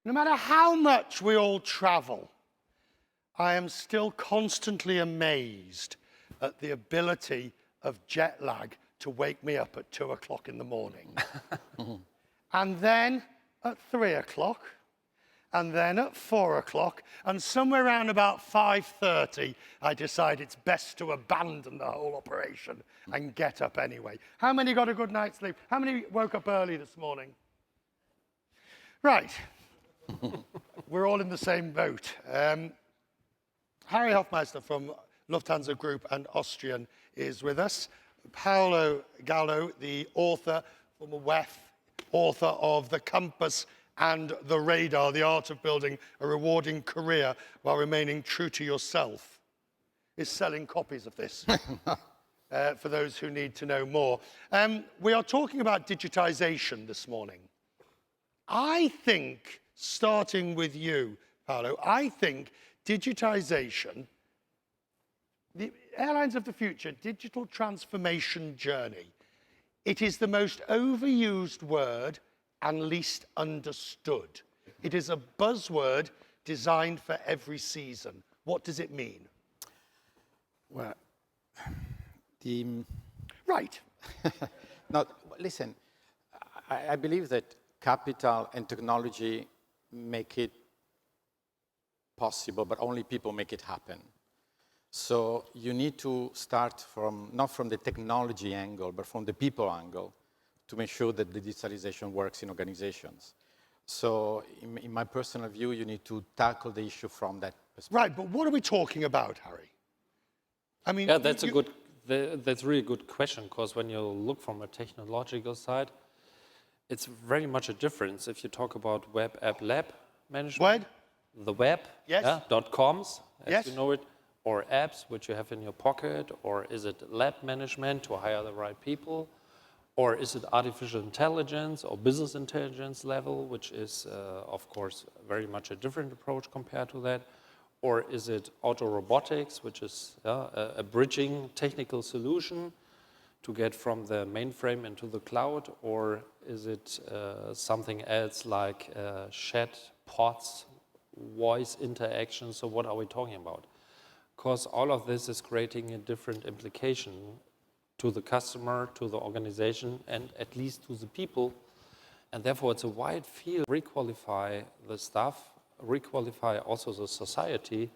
No matter how much we all travel, I am still constantly amazed at the ability of jet lag to wake me up at 2 o'clock in the morning. And then at 3 o'clock, and then at 4 o'clock, and somewhere around about 5:30, I decide it's best to abandon the whole operation and get up anyway. How many got a good night's sleep? How many woke up early this morning? Right. We're all in the same boat. Harry Hofmeister from Lufthansa Group and Austrian is with us. Paolo Gallo, the author from the WEF, author of The Compass and The Radar, The Art of Building a Rewarding Career While Remaining True to Yourself, is selling copies of this for those who need to know more. We are talking about digitization this morning. I think, starting with you, Paolo, I think digitization, the airlines of the future, digital transformation journey, it is the most overused word and least understood. It is a buzzword designed for every season. What does it mean? Well, Right. now, listen, I believe that capital and technology make it possible, but only people make it happen. So you need to start from, not from the technology angle, but from the people angle to make sure that the digitalization works in organizations. So in my personal view, you need to tackle the issue from that perspective. Right, but what are we talking about, Harry? I mean, Yeah, that's that's really a good question, because when you look from a technological side, it's very much a difference if you talk about web app lab management. What? The web, Yes. Yeah, .coms, as Yes. you know it, or apps which you have in your pocket, or is it lab management to hire the right people, or is it artificial intelligence or business intelligence level, which is, of course, very much a different approach compared to that, or is it auto robotics, which is a bridging technical solution to get from the mainframe into the cloud, or is it something else like chat pods, voice interaction? So what are we talking about? Because all of this is creating a different implication to the customer, to the organization, and at least to the people. And therefore, it's a wide field. Requalify the stuff, requalify also the society,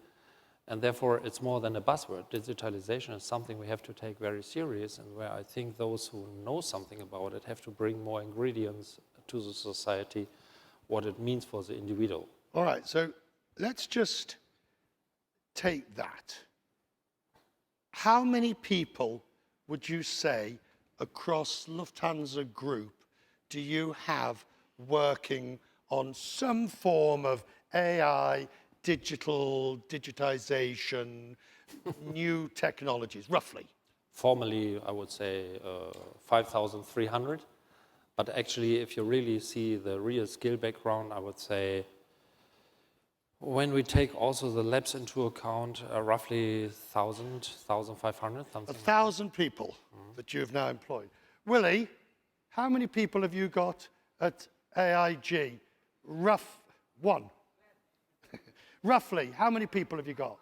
and therefore it's more than a buzzword. Digitalization is something we have to take very serious, and where I think those who know something about it have to bring more ingredients to the society, what it means for the individual. All right, so let's just take that. How many people would you say across Lufthansa Group do you have working on some form of AI, digitization, new technologies, roughly? Formally, I would say 5,300. But actually, if you really see the real skill background, I would say, when we take also the labs into account, roughly 1,000, 1,500, something. 1,000 people that you've now employed. Willie, how many people have you got at AIG? One. Roughly, how many people have you got?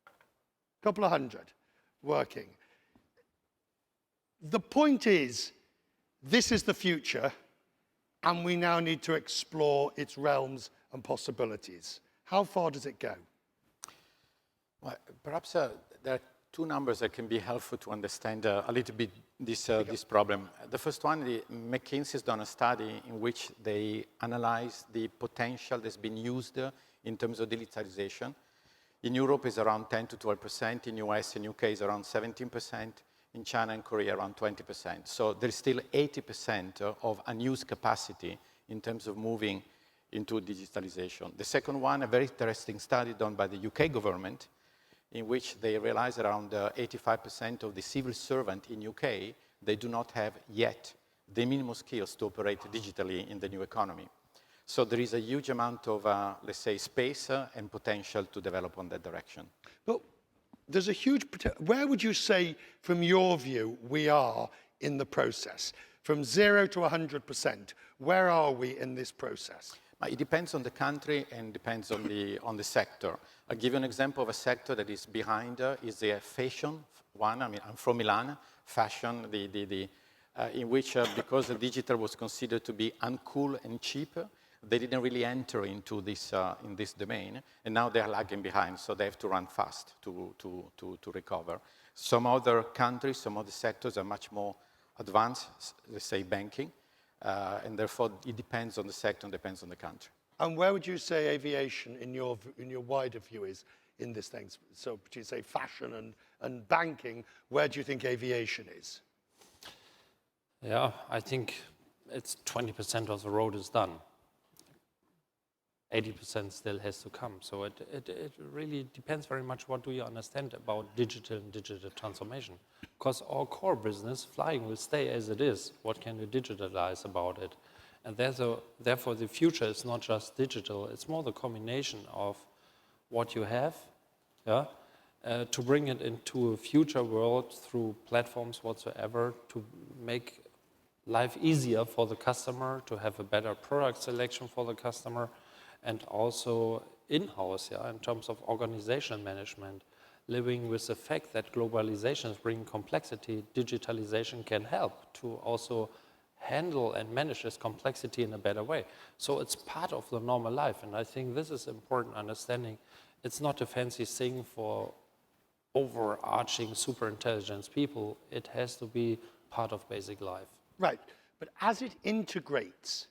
A couple of hundred working. The point is, this is the future, and we now need to explore its realms and possibilities. How far does it go? Well, perhaps there are two numbers that can be helpful to understand a little bit this problem. The first one, McKinsey has done a study in which they analyze the potential that's been used in terms of digitalization. In Europe, it's around 10 to 12%. In US and UK, it's around 17%. In China and Korea, around 20%. So there's still 80% of unused capacity in terms of moving into digitalization. The second one, a very interesting study done by the UK government, in which they realized around 85% of the civil servant in UK, they do not have yet the minimum skills to operate digitally in the new economy. So there is a huge amount of, let's say, space and potential to develop on that direction. But there's a huge, where would you say, from your view, we are in the process? from 0 to 100%. Where are we in this process? It depends on the country and depends on the sector. I'll give you an example of a sector that is behind is the fashion one. I mean, I'm from Milan, fashion, in which because the digital was considered to be uncool and cheap, they didn't really enter into this in this domain, and now they are lagging behind, so they have to run fast to recover. Some other countries, some other sectors are much more advanced, let's say banking, and therefore it depends on the sector and depends on the country. And where would you say aviation, in your wider view, is in this thing? So, would you say fashion and banking? Where do you think aviation is? Yeah, I think it's 20% of the road is done. 80% still has to come. So it really depends very much what do you understand about digital and digital transformation. Because our core business, flying, will stay as it is. What can you digitalize about it? And therefore the future is not just digital, it's more the combination of what you have, yeah, to bring it into a future world through platforms whatsoever, to make life easier for the customer, to have a better product selection for the customer, and also in-house, yeah, in terms of organizational management, living with the fact that globalization is bringing complexity, digitalization can help to also handle and manage this complexity in a better way. So it's part of the normal life, and I think this is important understanding. It's not a fancy thing for overarching super intelligence people. It has to be part of basic life. Right, but as it integrates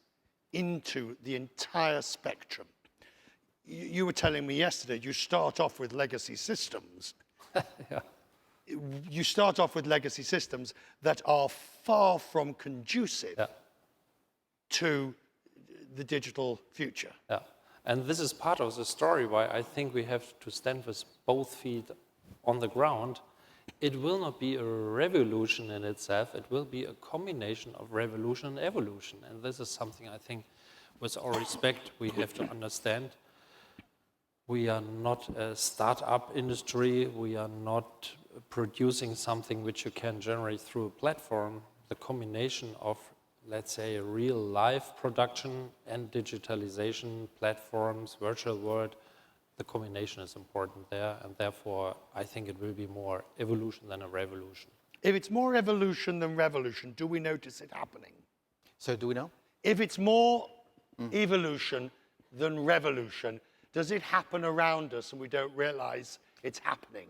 into the entire spectrum, you were telling me yesterday you start off with legacy systems. Yeah. You start off with legacy systems that are far from conducive, yeah, to the digital future. Yeah. And this is part of the story why I think we have to stand with both feet on the ground. It will not be a revolution in itself. It will be a combination of revolution and evolution. And this is something I think, with all respect, we have to understand. We are not a startup industry. We are not producing something which you can generate through a platform. The combination of, let's say, a real life production and digitalization platforms, virtual world, the combination is important there, and therefore I think it will be more evolution than a revolution. If it's more evolution than revolution, do we notice it happening? So do we know? If it's more evolution than revolution, does it happen around us and we don't realize it's happening?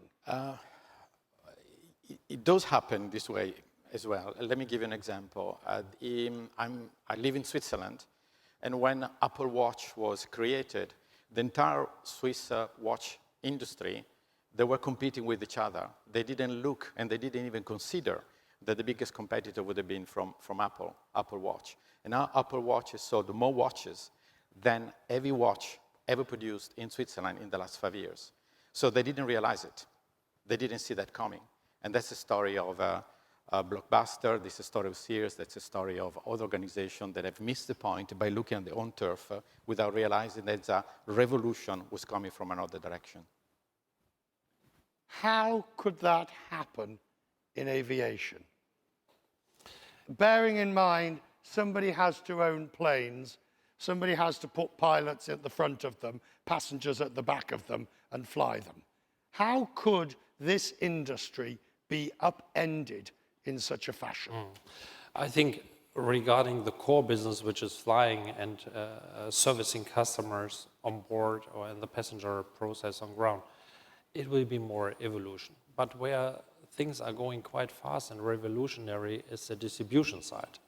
It does happen this way as well. Let me give you an example. I live in Switzerland, and when Apple Watch was created, the entire Swiss watch industry, they were competing with each other. They didn't look, and they didn't even consider that the biggest competitor would have been from Apple Watch. And now Apple Watch has sold more watches than every watch ever produced in Switzerland in the last 5 years. So they didn't realize it. They didn't see that coming. And that's the story of Blockbuster, this is the story of Sears, that's the story of other organizations that have missed the point by looking at their own turf without realizing that a revolution was coming from another direction. How could that happen in aviation? Bearing in mind, somebody has to own planes, somebody has to put pilots at the front of them, passengers at the back of them, and fly them. How could this industry be upended in such a fashion? I think regarding the core business, which is flying and servicing customers on board or in the passenger process on ground, it will be more evolution. But where things are going quite fast and revolutionary is the distribution side.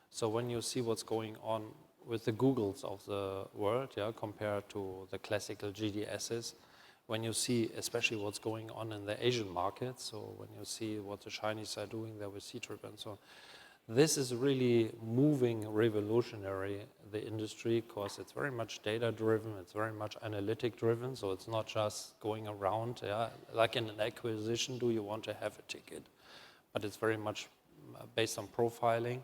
So when you see what's going on with the Googles of the world, yeah, compared to the classical GDSs, when you see especially what's going on in the Asian markets, so when you see what the Chinese are doing there with C-Trip and so on, this is really moving revolutionary, the industry, because it's very much data-driven, it's very much analytic-driven, so it's not just going around, yeah, like in an acquisition, do you want to have a ticket? But it's very much based on profiling,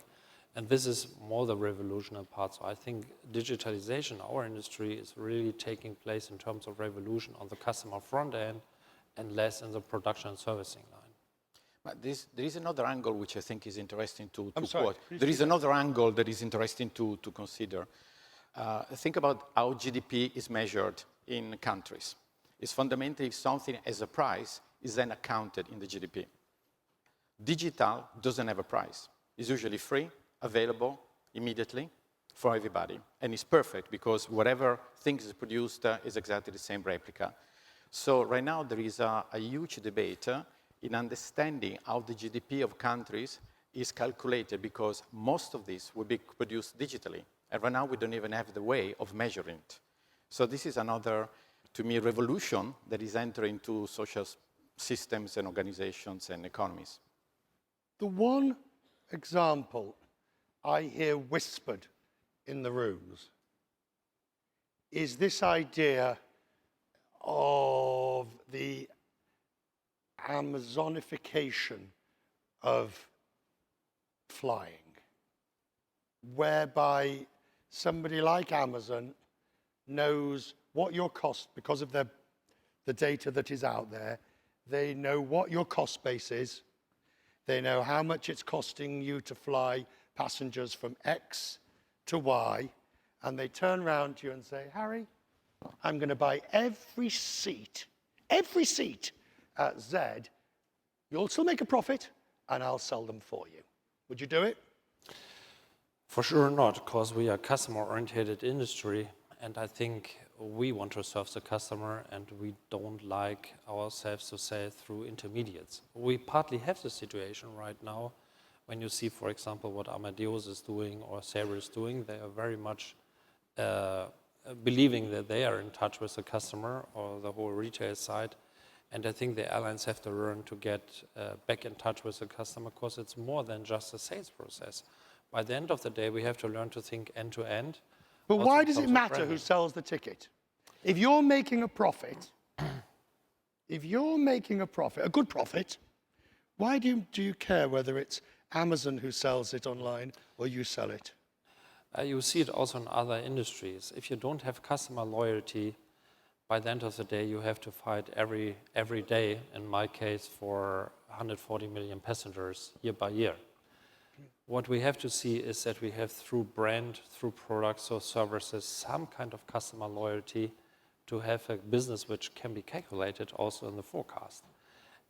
and this is more the revolutionary part. So I think digitalization, our industry, is really taking place in terms of revolution on the customer front end and less in the production and servicing line. But there is another angle which I think is interesting to sorry, quote. please There is do that. another angle that is interesting to consider. Think about how GDP is measured in countries. It's fundamentally if something as a price is then accounted in the GDP. Digital doesn't have a price. It's usually free, available immediately for everybody. And it's perfect because whatever thing is produced is exactly the same replica. So right now there is a huge debate in understanding how the GDP of countries is calculated because most of this will be produced digitally. And right now we don't even have the way of measuring it. So this is another, to me, revolution that is entering into social systems and organizations and economies. The one example I hear whispered in the rooms is this idea of the Amazonification of flying, whereby somebody like Amazon knows what your cost, because of the data that is out there, they know what your cost base is, they know how much it's costing you to fly passengers from X to Y, and they turn around to you and say, Harry, I'm going to buy every seat at Z. You'll still make a profit, and I'll sell them for you. Would you do it? For sure not, because we are customer-oriented industry, and I think we want to serve the customer, and we don't like ourselves to sell through intermediates. We partly have the situation right now when you see, for example, what Amadeus is doing or Sabre is doing. They are very much believing that they are in touch with the customer or the whole retail side. And I think the airlines have to learn to get back in touch with the customer because it's more than just a sales process. By the end of the day, we have to learn to think end to end. But Also why in does it terms of matter who branding. sells the ticket? If you're making a profit, a good profit, why do you care whether it's Amazon who sells it online or you sell it? You see it also in other industries. If you don't have customer loyalty, by the end of the day, you have to fight every day, in my case, for 140 million passengers year by year. What we have to see is that we have, through brand, through products or services, some kind of customer loyalty to have a business which can be calculated also in the forecast.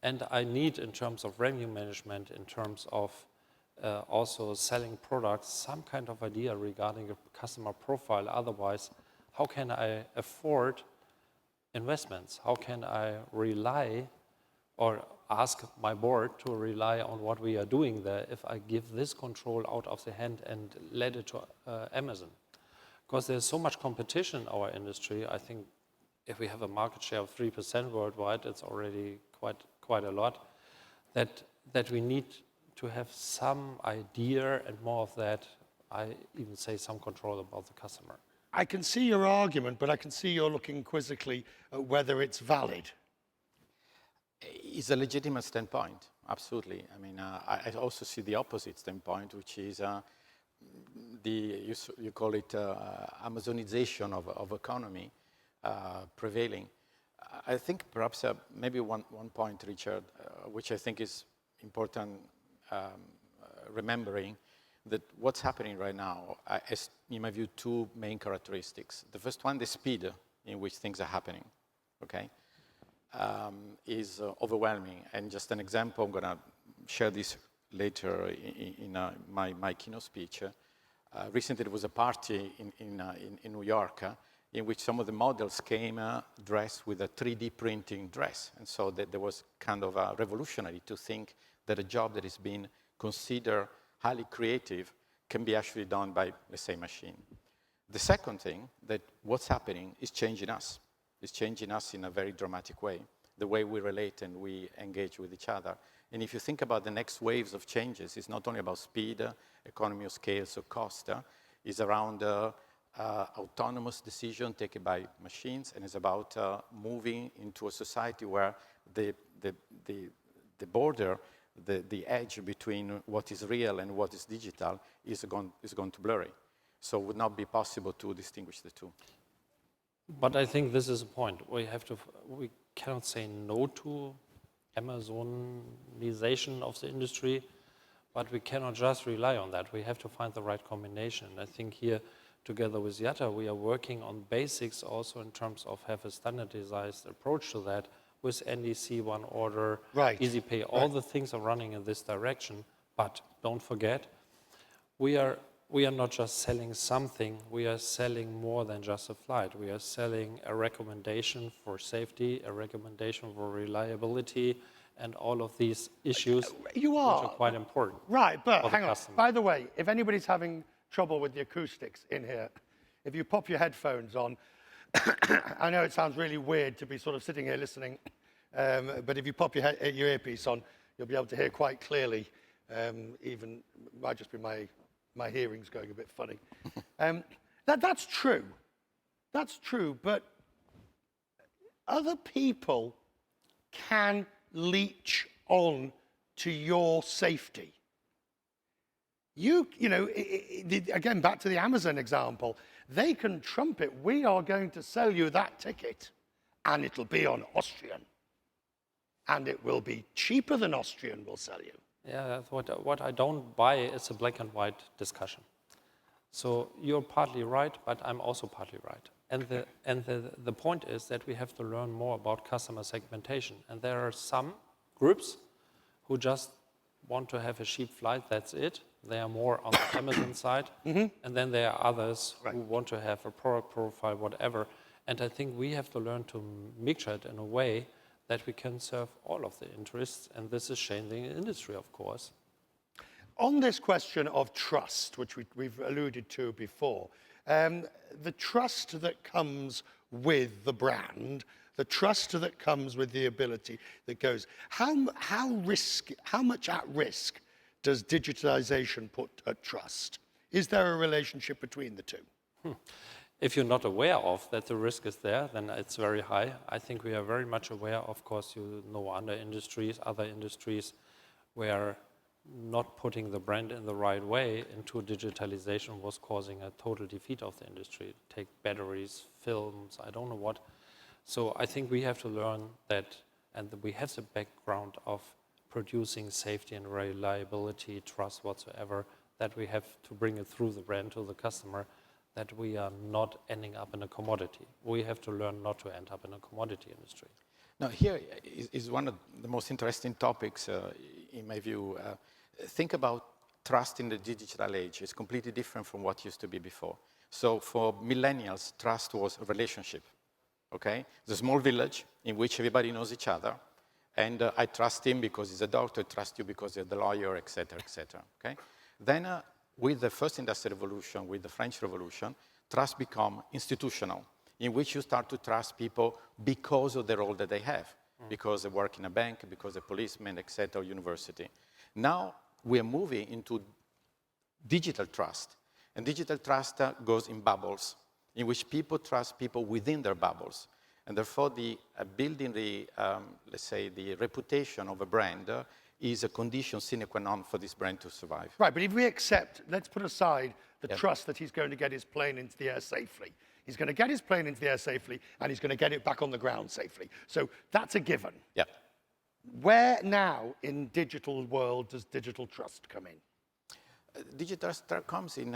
And I need, in terms of revenue management, in terms of also selling products, some kind of idea regarding a customer profile. Otherwise, how can I afford investments? How can I rely or ask my board to rely on what we are doing there if I give this control out of the hand and let it to Amazon? Because there's so much competition in our industry. I think if we have a market share of 3% worldwide, it's already quite a lot, that we need to have some idea and more of that, I even say some control about the customer. I can see your argument, but I can see you're looking quizzically at whether it's valid. It's a legitimate standpoint, absolutely. I mean, I also see the opposite standpoint, which is you call it Amazonization of economy prevailing. I think perhaps maybe one point, Richard, which I think is important remembering, that what's happening right now has, in my view, two main characteristics. The first one, the speed in which things are happening, okay, is overwhelming. And just an example, I'm going to share this later in my keynote speech. Recently, there was a party in New York in which some of the models came dressed with a 3D printing dress. And so that there was kind of revolutionary to think that a job that is being considered highly creative can be actually done by, let's say, machine. The second thing, that what's happening is changing us. It's changing us in a very dramatic way, the way we relate and we engage with each other. And if you think about the next waves of changes, it's not only about speed, economy of scale, so cost, it's around autonomous decision taken by machines, and it's about moving into a society where the border, the edge between what is real and what is digital is going to blurry. So it would not be possible to distinguish the two. But I think this is a point. We cannot say no to Amazonization of the industry, but we cannot just rely on that. We have to find the right combination. And I think here, together with Yatta, we are working on basics also in terms of have a standardized approach to that with NDC, one order, Right. easy pay. All the things are running in this direction, but don't forget, we are not just selling something, we are selling more than just a flight. We are selling a recommendation for safety, a recommendation for reliability, and all of these issues which are quite important. Right, but for the hang on. customer. By the way, if anybody's having trouble with the acoustics in here, if you pop your headphones on, I know it sounds really weird to be sort of sitting here listening, but if you pop your earpiece on, you'll be able to hear quite clearly. Even might just be my hearing's going a bit funny. That's true. That's true, but other people can leech on to your safety. You know, again, back to the Amazon example, they can trumpet, we are going to sell you that ticket, and it'll be on Austrian. And it will be cheaper than Austrian will sell you. Yeah, that's what I don't buy is a black and white discussion. So you're partly right, but I'm also partly right. And the point is that we have to learn more about customer segmentation. And there are some groups who just want to have a cheap flight, that's it. They are more on the Amazon side. And then there are others who want to have a product profile, whatever. And I think we have to learn to mix it in a way that we can serve all of the interests. And this is changing the industry, of course. On this question of trust, which we've alluded to before, the trust that comes with the brand, the trust that comes with the ability that goes, how much at risk does digitalization put at trust? Is there a relationship between the two? If you're not aware of that the risk is there, then it's very high. I think we are very much aware, of course, you know, other industries where not putting the brand in the right way into digitalization was causing a total defeat of the industry. Take batteries, films, I don't know what. So I think we have to learn that, and we have the background of producing safety and reliability, trust whatsoever, that we have to bring it through the brand to the customer, that we are not ending up in a commodity. We have to learn not to end up in a commodity industry. Now, here is one of the most interesting topics, in my view. Think about trust in the digital age. It's completely different from what used to be before. So for millennials, trust was a relationship, okay? It's a small village in which everybody knows each other, and I trust him because he's a doctor, I trust you because you're the lawyer, et cetera, okay? Then with the first industrial revolution, with the French Revolution, trust become institutional, in which you start to trust people because of the role that they have, because they work in a bank, because they're policemen, et cetera, university. Now we are moving into digital trust, and digital trust goes in bubbles, in which people trust people within their bubbles. And therefore, building the, let's say, the reputation of a brand is a condition sine qua non for this brand to survive. Right, but if we accept, let's put aside the trust that he's going to get his plane into the air safely. He's going to get his plane into the air safely, and he's going to get it back on the ground safely. So that's a given. Yeah. Where now in digital world does digital trust come in? Digital trust comes in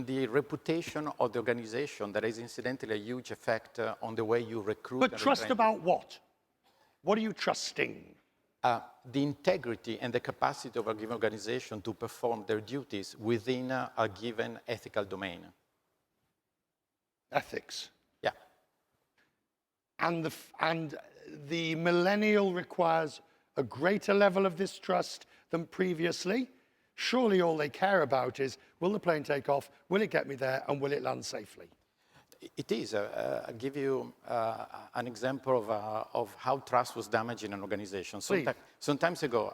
the reputation of the organization. That is incidentally a huge effect on the way you recruit. But trust about what? What are you trusting? The integrity and the capacity of a given organization to perform their duties within a given ethical domain. Ethics. Yeah. And the millennial requires a greater level of this trust than previously. Surely all they care about is, will the plane take off, will it get me there, and will it land safely? It is. I'll give you an example of how trust was damaged in an organization. Some time ago,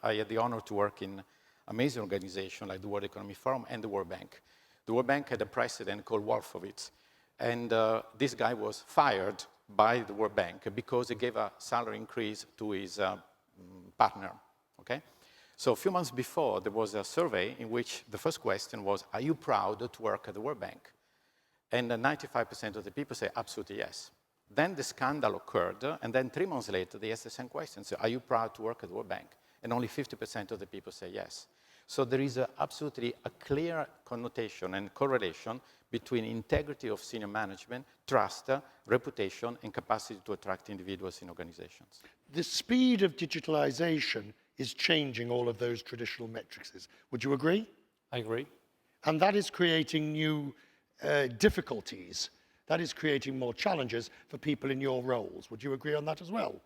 I had the honor to work in amazing organizations like the World Economic Forum and the World Bank. The World Bank had a president called Wolfowitz, and this guy was fired by the World Bank because he gave a salary increase to his partner, okay? So a few months before, there was a survey in which the first question was, are you proud to work at the World Bank? And 95% of the people say absolutely yes. Then the scandal occurred, and then 3 months later, they asked the same question. So, are you proud to work at the World Bank? And only 50% of the people say yes. So there is absolutely a clear connotation and correlation between integrity of senior management, trust, reputation, and capacity to attract individuals in organizations. The speed of digitalization is changing all of those traditional metrics. Would you agree? I agree. And that is creating new difficulties. That is creating more challenges for people in your roles. Would you agree on that as well?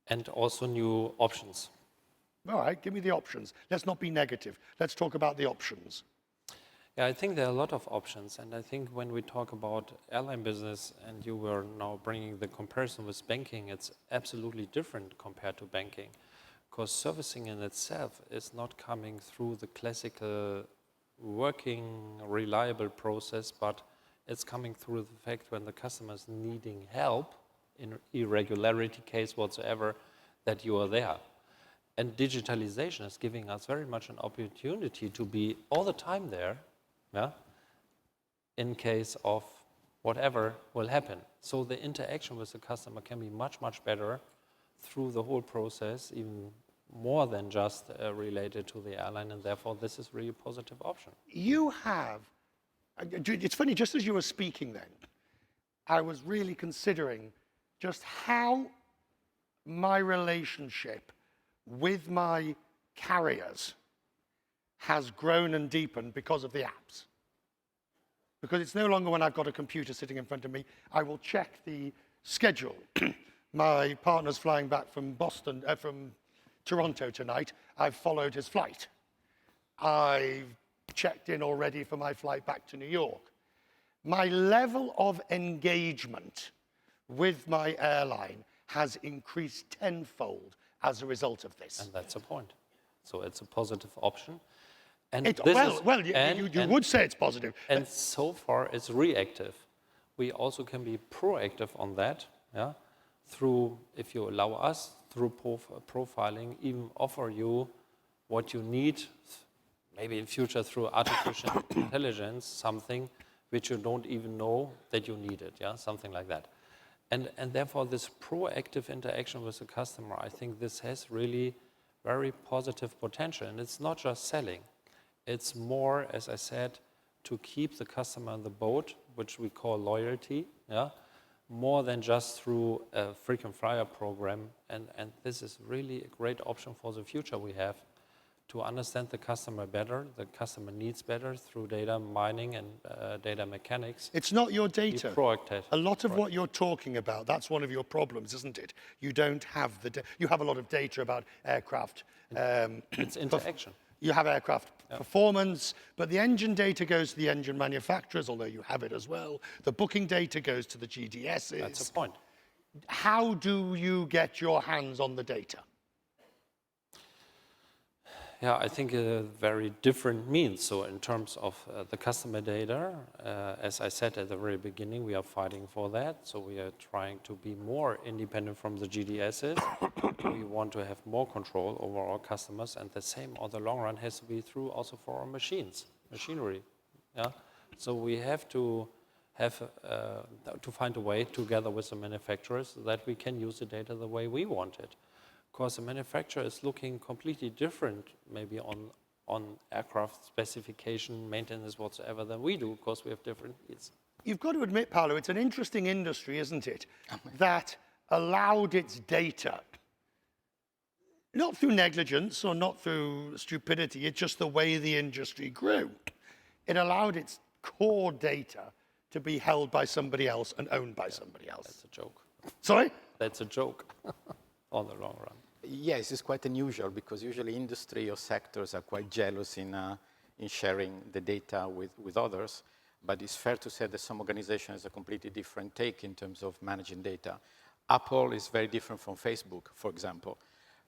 And also new options. All right, give me the options. Let's not be negative. Let's talk about the options. Yeah, I think there are a lot of options. And I think when we talk about airline business, and you were now bringing the comparison with banking, it's absolutely different compared to banking. Because servicing in itself is not coming through the classical working, reliable process, but it's coming through the fact when the customer is needing help in irregularity case whatsoever, that you are there. And digitalization is giving us very much an opportunity to be all the time there, yeah, in case of whatever will happen. So the interaction with the customer can be much, much better through the whole process, even more than just related to the airline, and therefore this is really a positive option. You have, it's funny, just as you were speaking then, I was really considering just how my relationship with my carriers has grown and deepened because of the apps. Because it's no longer when I've got a computer sitting in front of me, I will check the schedule. My partner's flying back from from Toronto tonight. I've followed his flight. I've checked in already for my flight back to New York. My level of engagement with my airline has increased tenfold as a result of this. And that's a point. So it's a positive option. And you would say it's positive. And so far it's reactive. We also can be proactive on that, yeah, through, if you allow us, through profiling, even offer you what you need, maybe in future through artificial intelligence, something which you don't even know that you need it, yeah, something like that. And therefore, this proactive interaction with the customer, I think this has really very positive potential. And it's not just selling. It's more, as I said, to keep the customer on the boat, which we call loyalty, yeah, more than just through a frequent flyer program. And this is really a great option for the future we have to understand the customer better, the customer needs better through data mining and data mechanics. It's not your data. Be proactive. A lot of what you're talking about, that's one of your problems, isn't it? You don't have you have a lot of data about aircraft. It's interaction. You have aircraft performance, but the engine data goes to the engine manufacturers, although you have it as well. The booking data goes to the GDSs. That's the point. How do you get your hands on the data? Yeah, I think a very different means. So in terms of the customer data, as I said at the very beginning, we are fighting for that. So we are trying to be more independent from the GDSs. We want to have more control over our customers, and the same on the long run has to be true also for our machinery. Yeah. So we have to find a way together with the manufacturers that we can use the data the way we want it. Because the manufacturer is looking completely different, maybe on aircraft specification, maintenance, whatsoever, than we do, because we have different needs. You've got to admit, Paolo, it's an interesting industry, isn't it, that allowed its data, not through negligence or not through stupidity, it's just the way the industry grew. It allowed its core data to be held by somebody else and owned by somebody else. That's a joke. Sorry? That's a joke on the long run. Yes, it's quite unusual because usually industry or sectors are quite jealous in sharing the data with others. But it's fair to say that some organizations have a completely different take in terms of managing data. Apple is very different from Facebook, for example.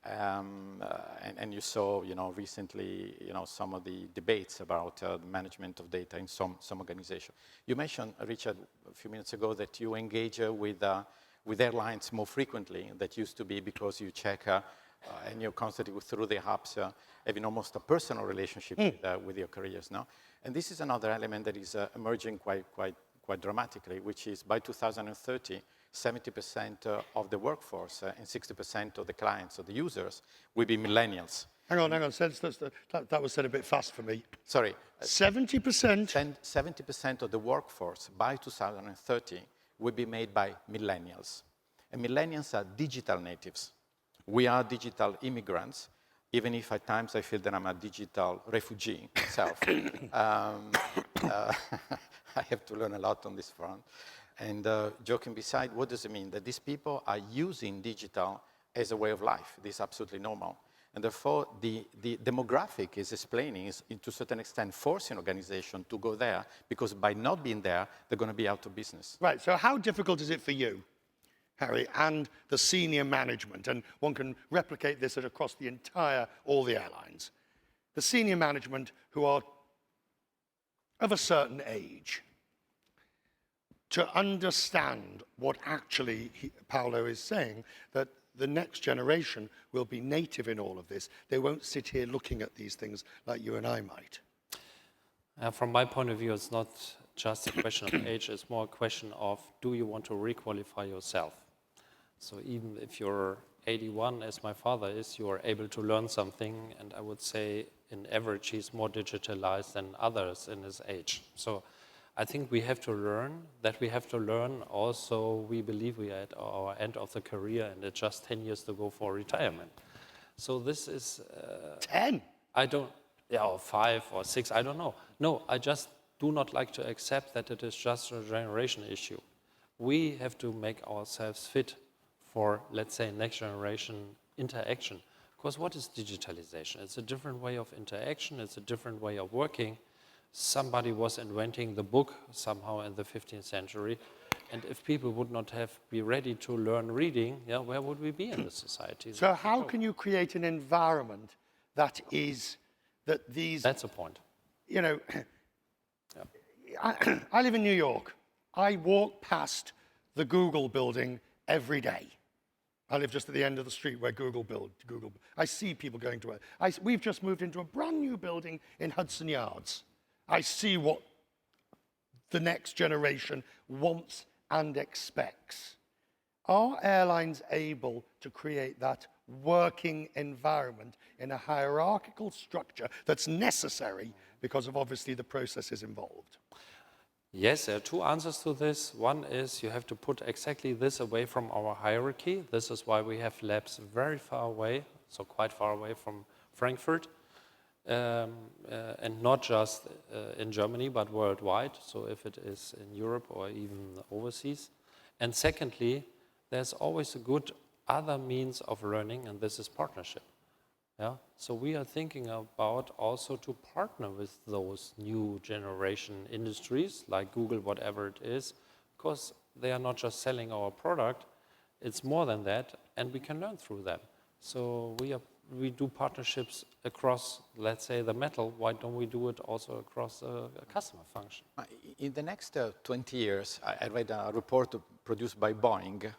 And you saw, recently, some of the debates about the management of data in some organizations. You mentioned, Richard, a few minutes ago that you engage with airlines more frequently. That used to be because you check and you're constantly through the apps, having almost a personal relationship with your carriers now. And this is another element that is emerging quite dramatically, which is by 2030, 70% of the workforce and 60% of the clients or the users will be millennials. Hang on. That was said a bit fast for me. Sorry. 70%? 70% of the workforce by 2030 will be made by millennials. And millennials are digital natives. We are digital immigrants, even if at times I feel that I'm a digital refugee myself. I have to learn a lot on this front. And joking beside, what does it mean? That these people are using digital as a way of life. This is absolutely normal. And therefore, the demographic is explaining, is to a certain extent forcing organizations to go there, because by not being there, they're going to be out of business. Right, so how difficult is it for you, Harry, and the senior management, and one can replicate this across all the airlines, the senior management who are of a certain age, to understand what actually Paolo is saying, that the next generation will be native in all of this. They won't sit here looking at these things like you and I might. From my point of view, it's not just a question of age, it's more a question of, do you want to requalify yourself? So even if you're 81, as my father is, you are able to learn something, and I would say, in average, he's more digitalized than others in his age. So I think we have to learn, also, we believe we are at our end of the career, and it's just 10 years to go for retirement. So this is... 10? I don't, yeah, or 5 or 6, I don't know. No, I just do not like to accept that it is just a generation issue. We have to make ourselves fit for, let's say, next generation interaction. Because what is digitalization? It's a different way of interaction, it's a different way of working. Somebody was inventing the book somehow in the 15th century, and if people would not be ready to learn reading, yeah, where would we be in the society? So how can you create an environment that these... That's a point. You know, I live in New York. I walk past the Google building every day. I live just at the end of the street where Google. I see people going to it. We've just moved into a brand new building in Hudson Yards. I see what the next generation wants and expects. Are airlines able to create that working environment in a hierarchical structure that's necessary because of obviously the processes involved? Yes, there are two answers to this. One is you have to put exactly this away from our hierarchy. This is why we have labs very far away, so quite far away from Frankfurt, and not just in Germany, but worldwide, so if it is in Europe or even overseas. And secondly, there's always a good other means of learning, and this is partnership. Yeah? So we are thinking about also to partner with those new generation industries, like Google, whatever it is, because they are not just selling our product, it's more than that, and we can learn through them. So we do partnerships across, let's say, the metal. Why don't we do it also across a customer function? In the next 20 years, I read a report produced by Boeing.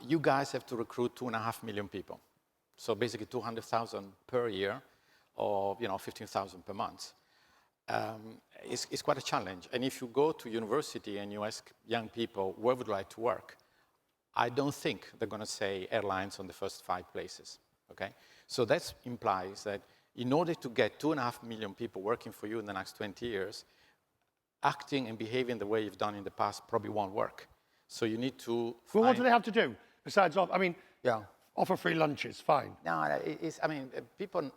You guys have to recruit 2.5 million people. So basically 200,000 per year, or 15,000 per month. It's quite a challenge. And if you go to university and you ask young people, where would you like to work? I don't think they're going to say airlines on the first 5 places. Okay? So that implies that in order to get 2.5 million people working for you in the next 20 years, acting and behaving the way you've done in the past probably won't work. So you need to Well, what do they have to do besides yeah. offer free lunches? Fine. No, people,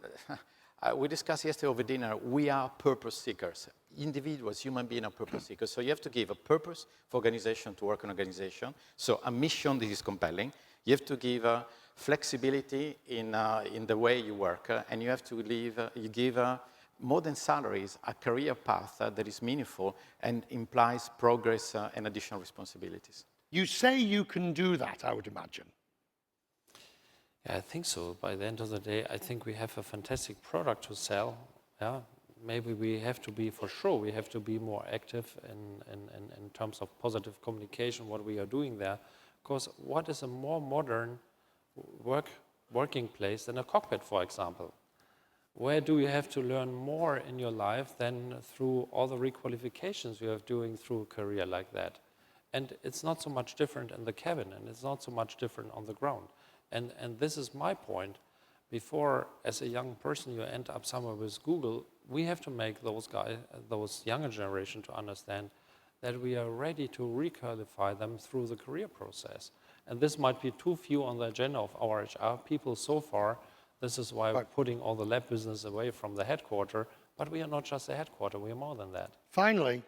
we discussed yesterday over dinner, we are purpose seekers. Individuals, human beings are purpose seekers. So you have to give a purpose for organization to work on organization. So a mission that is compelling. You have to give flexibility in the way you work, and you have to give more than salaries, a career path that is meaningful and implies progress and additional responsibilities. You say you can do that, I would imagine. Yeah, I think so. By the end of the day, I think we have a fantastic product to sell. Yeah, maybe we have to be, for sure, we have to be more active in terms of positive communication, what we are doing there. Because what is a more modern working place than a cockpit, for example? Where do you have to learn more in your life than through all the requalifications you are doing through a career like that? And it's not so much different in the cabin, and it's not so much different on the ground. And this is my point. Before, as a young person, you end up somewhere with Google, we have to make those guys, those younger generation to understand that we are ready to requalify them through the career process. And this might be too few on the agenda of our HR people so far. This is why we're putting all the lab business away from the headquarter. But we are not just the headquarter, we are more than that. Finally,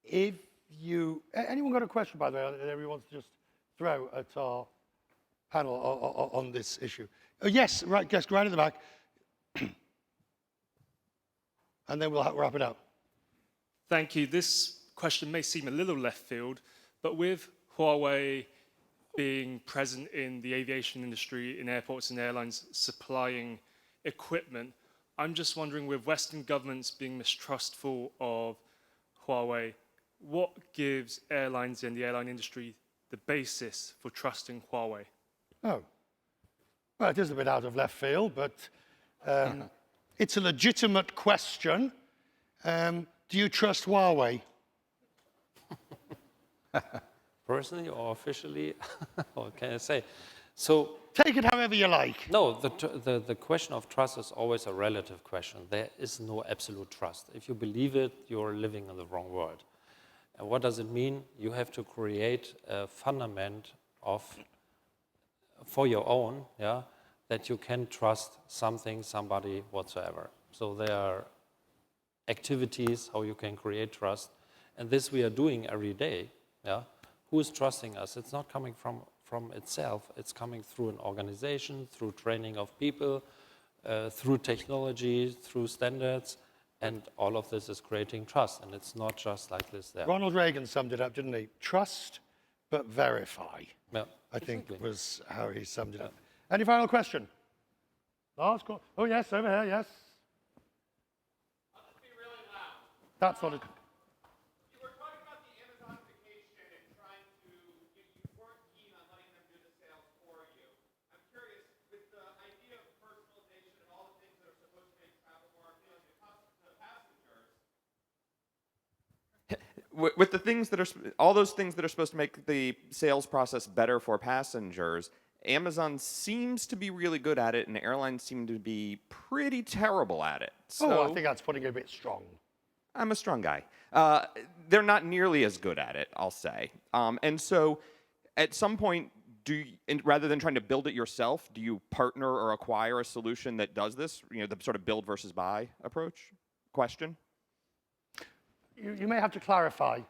if you, anyone got a question, by the way, that everyone wants to just throw at our panel on this issue? Oh, yes, right, yes, right at the back. And then we'll wrap it up. Thank you. This question may seem a little left field, but with Huawei being present in the aviation industry, in airports and airlines, supplying equipment, I'm just wondering, with Western governments being mistrustful of Huawei, what gives airlines and the airline industry the basis for trusting Huawei? Oh, well, it is a bit out of left field, but it's a legitimate question. Do you trust Huawei? Personally or officially, what can I say? So, take it however you like. no, the question of trust is always a relative question. There is no absolute trust. If you believe it, you're living in the wrong world. And what does it mean? You have to create a fundament for your own, yeah, that you can trust something, somebody, whatsoever. So there are activities how you can create trust, and this we are doing every day. Yeah, who is trusting us? It's not coming from itself. It's coming through an organization, through training of people, through technology, through standards, and all of this is creating trust. And it's not just like this there. Ronald Reagan summed it up, didn't he? Trust, but verify. Yeah, I think exactly. was how he summed it up. Any final question? Last call. Oh, yes, over here, yes. I'll just be really loud. That's what it. You were talking about the Amazonification and trying to, you weren't keen on letting them do the sales for you. I'm curious, with the idea of personalization and all the things that are supposed to make travel more appealing to passengers. With the things that are, all those things that are supposed to make the sales process better for passengers, Amazon seems to be really good at it, and airlines seem to be pretty terrible at it. So I think that's putting it a bit strong. I'm a strong guy. They're not nearly as good at it, I'll say. And so at some point, rather than trying to build it yourself, do you partner or acquire a solution that does this? You know, the sort of build versus buy approach question? You may have to clarify.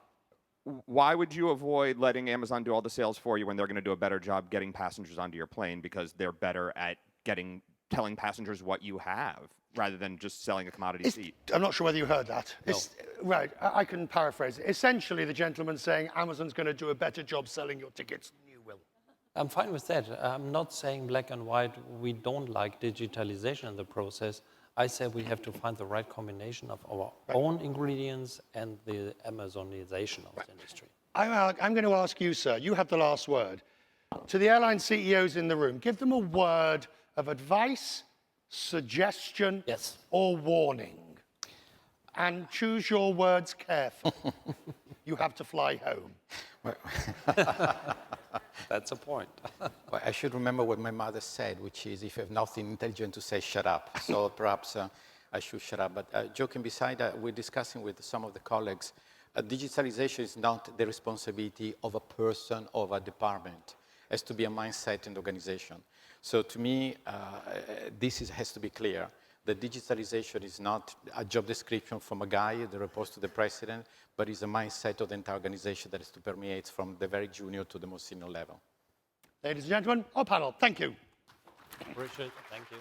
Why would you avoid letting Amazon do all the sales for you when they're going to do a better job getting passengers onto your plane because they're better at telling passengers what you have rather than just selling a commodity seat? I'm not sure whether you heard that. No. Right, I can paraphrase it. Essentially, the gentleman's saying Amazon's going to do a better job selling your tickets than you will. I'm fine with that. I'm not saying black and white. We don't like digitalization in the process. I say we have to find the right combination of our own ingredients and the Amazonization of the industry. I'm going to ask you, sir, you have the last word. To the airline CEOs in the room, give them a word of advice, suggestion, Yes. or warning. And choose your words carefully. You have to fly home. That's a point. Well, I should remember what my mother said, which is, if you have nothing intelligent to say, shut up. So perhaps I should shut up. But joking beside, we're discussing with some of the colleagues, digitalization is not the responsibility of a person or of a department. It has to be a mindset in the organization. So to me, this has to be clear. The digitalization is not a job description from a guy that reports to the president, but is a mindset of the entire organization that is to permeate from the very junior to the most senior level. Ladies and gentlemen, our panel, thank you. Appreciate it. Thank you.